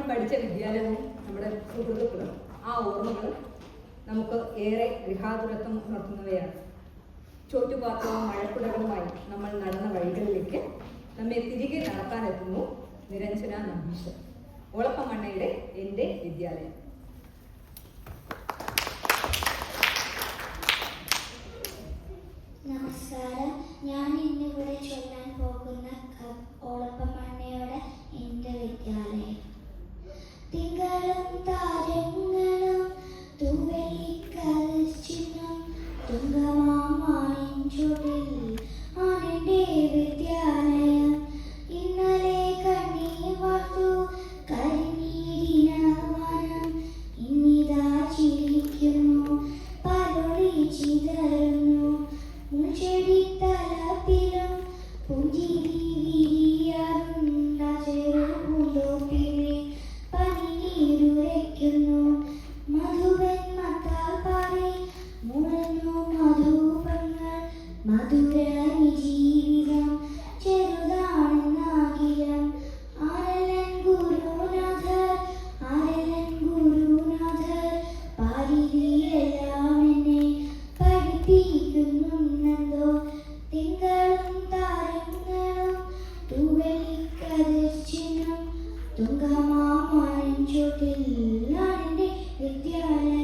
പഠിച്ച വിദ്യാലയവും നമ്മുടെ സുഹൃത്തുക്കളും ആ ഓർമ്മകൾ നമുക്ക് ഏറെ ഗൃഹാതുരത്വം ഉണർത്തുന്നവയാണ്. ചോറ്റുപാത്രവും മഴക്കുടകളുമായി നമ്മൾ നടന്ന വഴികളിലേക്ക് നമ്മെ തിരികെ നടത്താനെത്തുന്നു നിരഞ്ജന നമ്പീശൻ. ഓളപ്പമണ്ണയുടെ എൻ്റെ വിദ്യാലയം. നമസ്കാരം. ഞാൻ ഇന്നിവിടെ ചൊല്ലാൻ പോകുന്ന ഓളപ്പമണ്ണയുടെ എൻ്റെ വിദ്യാലയം. തിങ്കളും താരങ്ങളും തൂവലിക്കലർച്ചിനും തുങ്കമാമാനിൻ ചുടിൽ ആണെൻ്റെ വിദ്യാലയം. ഇന്നലെ കണ്ണീർ വാർത്തു കരിനീരിന വനം ഇന്നിതാ ചിരിക്കുന്നു പലൊളി ചിതറുന്നു. മുൾച്ചെടിത്തലപ്പിലും പുഞ്ചിരി വിരിയാറുണ്ട ചെറുപൂന്തോപ്പിലെ പനിനീരുരയ്ക്കുന്നു. മധുവൻ മത്താൽ പാറി മുഴഞ്ഞു മധുപങ്ങൾ മധുരമി ജീവിതം ചെറുതാണെന്നാകിലും. ആരലൻ ഗുരുനാഥർ പാരിതിയെല്ലാം എന്നെ പഠിപ്പിക്കുന്നുണ്ടോ. തിങ്കളും താരങ്ങളും തൂവലിക്കതിർച്ചിനും തുങ്കമാമാനിൻ ചുട്ടിൽ ആണെൻ്റെ വിദ്യാലയം.